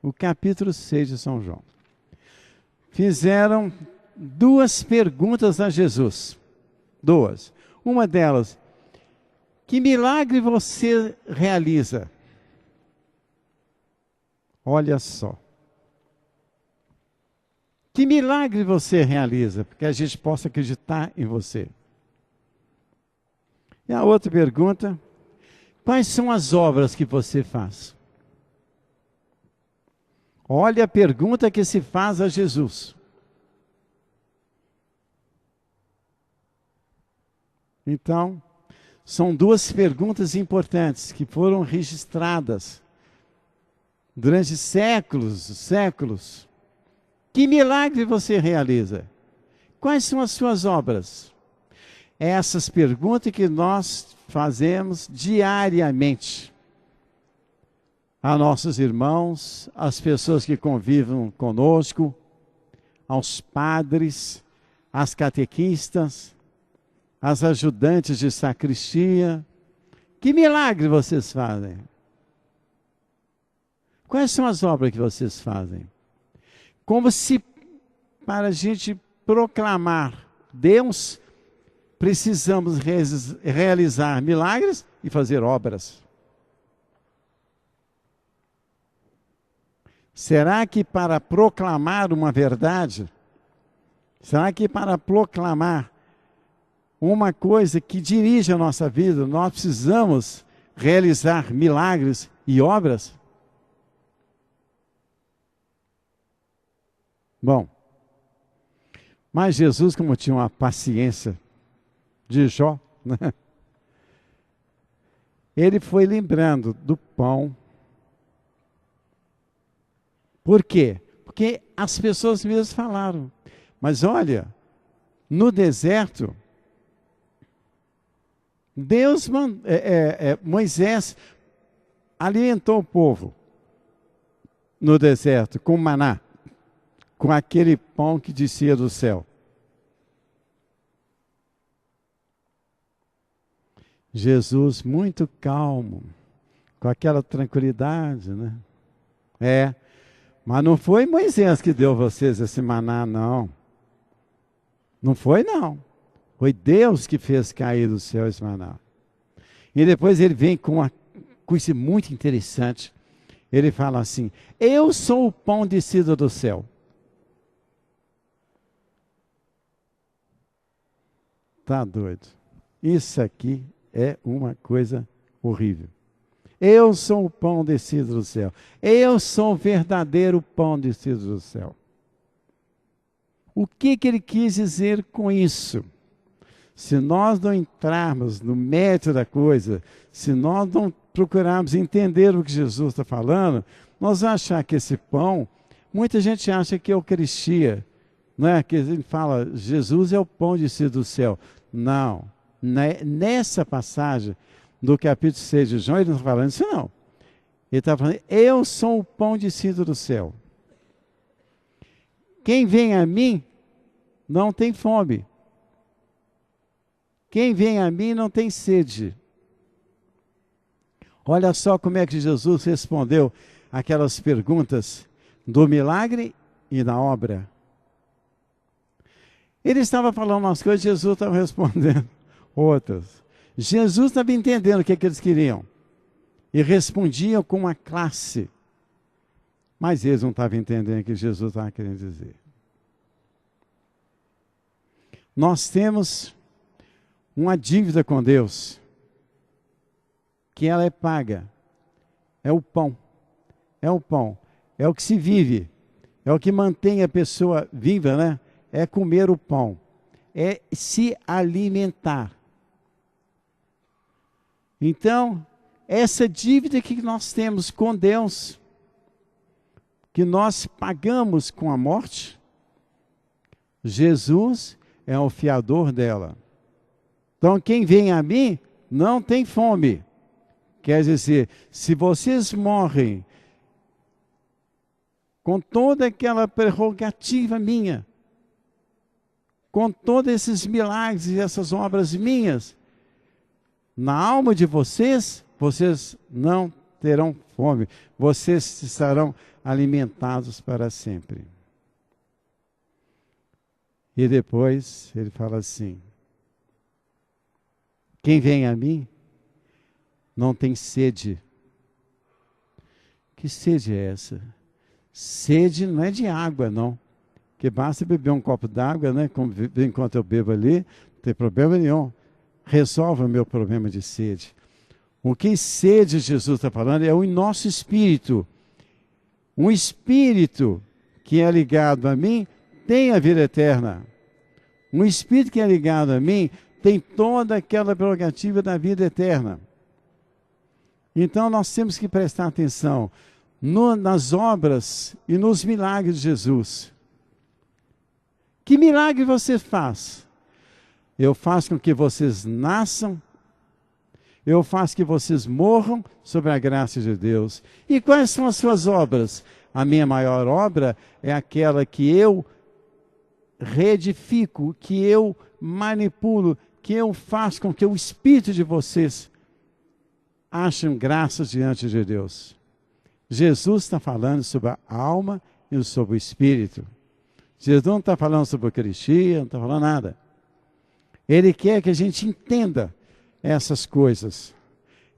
o capítulo 6 de São João. Fizeram duas perguntas a Jesus. Duas. Uma delas, que milagre você realiza? Olha só. Que milagre você realiza? Porque a gente possa acreditar em você. E a outra pergunta, quais são as obras que você faz? Olha a pergunta que se faz a Jesus. Então, são duas perguntas importantes que foram registradas durante séculos. Que milagre você realiza? Quais são as suas obras? Essas perguntas que nós fazemos diariamente a nossos irmãos, às pessoas que convivem conosco, aos padres, às catequistas, às ajudantes de sacristia. Que milagre vocês fazem? Quais são as obras que vocês fazem? Como se, para a gente proclamar Deus, precisamos realizar milagres e fazer obras. Será que para proclamar uma verdade, será que para proclamar uma coisa que dirige a nossa vida, nós precisamos realizar milagres e obras? Bom, mas Jesus, como tinha uma paciência de Jó, né? Ele foi lembrando do pão. Por quê? Porque as pessoas mesmas falaram. Mas olha, no deserto, Moisés alimentou o povo no deserto com maná, com aquele pão que descia do céu. Jesus muito calmo, com aquela tranquilidade, né? Mas não foi Moisés que deu a vocês esse maná, não. Não foi, não. Foi Deus que fez cair do céu esse maná. E depois ele vem com uma coisa muito interessante. Ele fala assim, eu sou o pão descido do céu. Tá doido. Isso aqui é uma coisa horrível. Eu sou o pão descido do céu. Eu sou o verdadeiro pão descido do céu. O que ele quis dizer com isso? Se nós não entrarmos no mérito da coisa, se nós não procurarmos entender o que Jesus está falando, nós vamos achar que esse pão, muita gente acha que é Eucaristia, não é? Que ele fala, Jesus é o pão descido do céu. Não. Nessa passagem do capítulo 6 de João, ele não está falando isso, não. Ele está falando, eu sou o pão descido do céu. Quem vem a mim não tem fome. Quem vem a mim não tem sede. Olha só como é que Jesus respondeu aquelas perguntas do milagre e da obra. Ele estava falando umas coisas, Jesus estava respondendo outras. Jesus estava entendendo o que eles queriam. E respondiam com uma classe. Mas eles não estavam entendendo o que Jesus estava querendo dizer. Nós temos uma dívida com Deus, que ela é paga. É o pão. É o pão. É o que se vive. É o que mantém a pessoa viva, né? É comer o pão. É se alimentar. Então, essa dívida que nós temos com Deus, que nós pagamos com a morte, Jesus é o fiador dela. Então, quem vem a mim não tem fome. Quer dizer, se vocês morrem com toda aquela prerrogativa minha, com todos esses milagres e essas obras minhas, na alma de vocês, vocês não terão fome, vocês estarão alimentados para sempre. E depois ele fala assim: quem vem a mim não tem sede. Que sede é essa? Sede não é de água, não. Que basta beber um copo d'água, né? Enquanto eu bebo ali, não tem problema nenhum. Resolve o meu problema de sede. O que sede Jesus está falando é o nosso espírito. Um espírito que é ligado a mim tem a vida eterna. Um espírito que é ligado a mim tem toda aquela prerrogativa da vida eterna. Então nós temos que prestar atenção nas obras e nos milagres de Jesus. Que milagre você faz? Eu faço com que vocês nasçam, eu faço que vocês morram sob a graça de Deus. E quais são as suas obras? A minha maior obra é aquela que eu reedifico, que eu manipulo, que eu faço com que o espírito de vocês achem graças diante de Deus. Jesus está falando sobre a alma e sobre o espírito. Jesus não está falando sobre a Eucaristia, não está falando nada. Ele quer que a gente entenda essas coisas.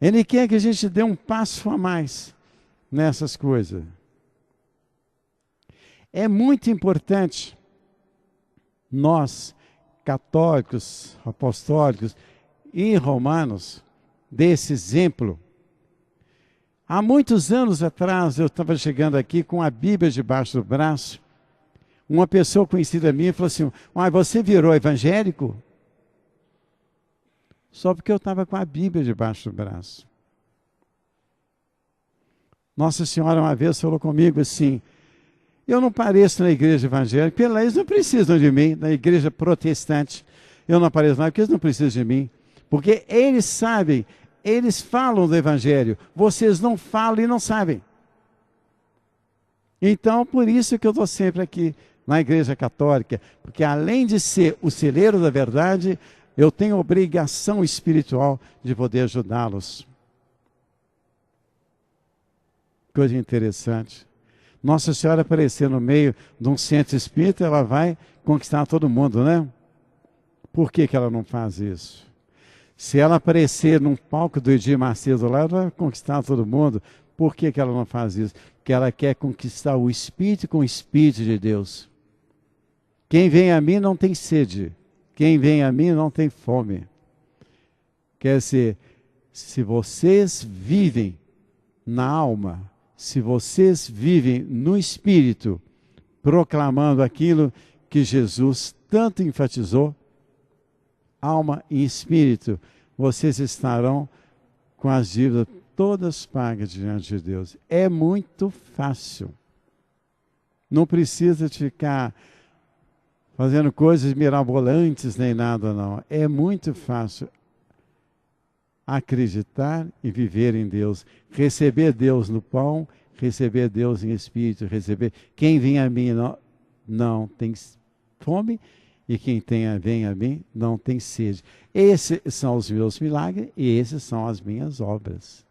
Ele quer que a gente dê um passo a mais nessas coisas. É muito importante nós, católicos, apostólicos e romanos, desse exemplo. Há muitos anos atrás, eu estava chegando aqui com a Bíblia debaixo do braço. Uma pessoa conhecida minha falou assim: você virou evangélico? Só porque eu estava com a Bíblia debaixo do braço. Nossa Senhora uma vez falou comigo assim: eu não pareço na igreja evangélica, porque eles não precisam de mim. Na igreja protestante, eu não apareço lá porque eles não precisam de mim. Porque eles sabem, eles falam do evangelho, vocês não falam e não sabem. Então, por isso que eu estou sempre aqui na igreja católica, porque além de ser o celeiro da verdade, eu tenho obrigação espiritual de poder ajudá-los. Coisa interessante. Nossa Senhora aparecer no meio de um centro espírita, ela vai conquistar todo mundo, né? Por que ela não faz isso? Se ela aparecer num palco do Edir Macedo lá, ela vai conquistar todo mundo. Por que ela não faz isso? Porque ela quer conquistar o Espírito com o Espírito de Deus. Quem vem a mim não tem sede. Quem vem a mim não tem fome. Quer dizer, se vocês vivem na alma, se vocês vivem no Espírito, proclamando aquilo que Jesus tanto enfatizou, alma e espírito, vocês estarão com as dívidas todas pagas diante de Deus. É muito fácil. Não precisa de ficar fazendo coisas mirabolantes nem nada, não. É muito fácil acreditar e viver em Deus. Receber Deus no pão, receber Deus em espírito, receber. Quem vem a mim não tem fome, e quem vem a mim não tem sede. Esses são os meus milagres e esses são as minhas obras.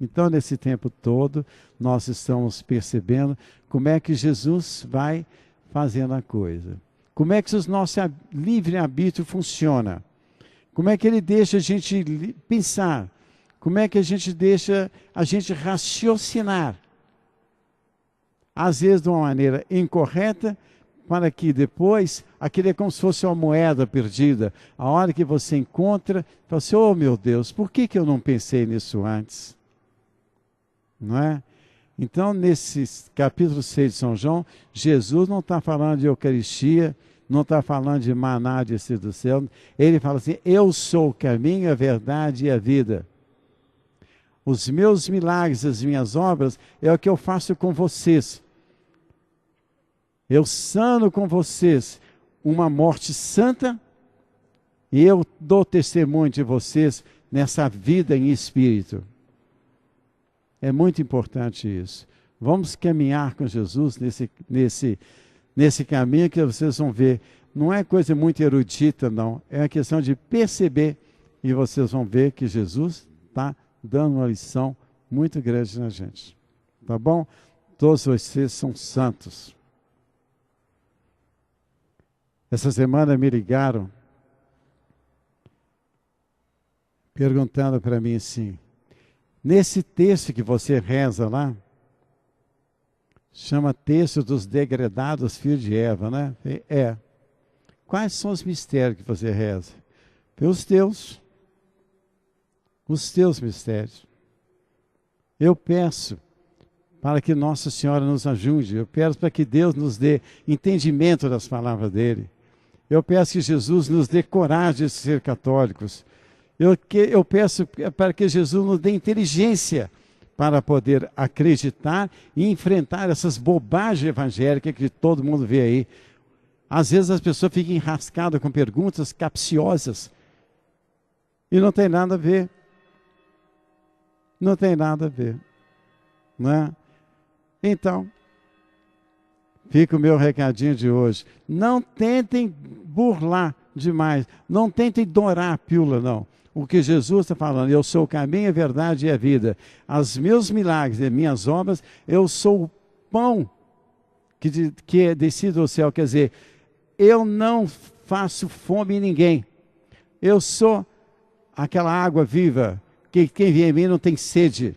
Então, nesse tempo todo, nós estamos percebendo como é que Jesus vai fazendo a coisa. Como é que o nosso livre-arbítrio funciona. Como é que ele deixa a gente pensar. Como é que a gente deixa a gente raciocinar. Às vezes de uma maneira incorreta, para que depois, aquilo é como se fosse uma moeda perdida. A hora que você encontra, fala assim: oh meu Deus, por que eu não pensei nisso antes? Não é? Então, nesse capítulo 6 de São João, Jesus não está falando de Eucaristia, não está falando de maná descido do céu. Ele fala assim: eu sou o caminho, a verdade e a vida. Os meus milagres, as minhas obras, é o que eu faço com vocês. Eu sano com vocês uma morte santa e eu dou testemunho de vocês nessa vida em espírito. É muito importante isso. Vamos caminhar com Jesus nesse caminho que vocês vão ver. Não é coisa muito erudita, não. É uma questão de perceber e vocês vão ver que Jesus está dando uma lição muito grande na gente. Tá bom? Todos vocês são santos. Essa semana me ligaram perguntando para mim assim, nesse texto que você reza lá, chama texto dos degredados filhos de Eva, né? É. Quais são os mistérios que você reza? Os teus mistérios. Eu peço para que Nossa Senhora nos ajude, eu peço para que Deus nos dê entendimento das palavras dele. Eu peço que Jesus nos dê coragem de ser católicos. Eu peço para que Jesus nos dê inteligência para poder acreditar e enfrentar essas bobagens evangélicas que todo mundo vê aí. Às vezes as pessoas ficam enrascadas com perguntas capciosas e não tem nada a ver. Não tem nada a ver. Né? Então, fica o meu recadinho de hoje. Não tentem burlar demais. Não tentem dourar a pílula, não. O que Jesus está falando, eu sou o caminho, a verdade e a vida. Os meus milagres e minhas obras, eu sou o pão que é descido do céu. Quer dizer, eu não faço fome em ninguém. Eu sou aquela água viva, que quem vem em mim não tem sede.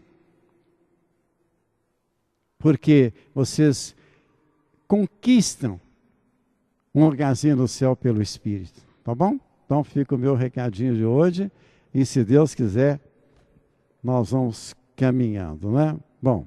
Porque vocês conquistam um lugarzinho no céu pelo Espírito. Tá bom? Então fica o meu recadinho de hoje. E se Deus quiser, nós vamos caminhando, né? Bom.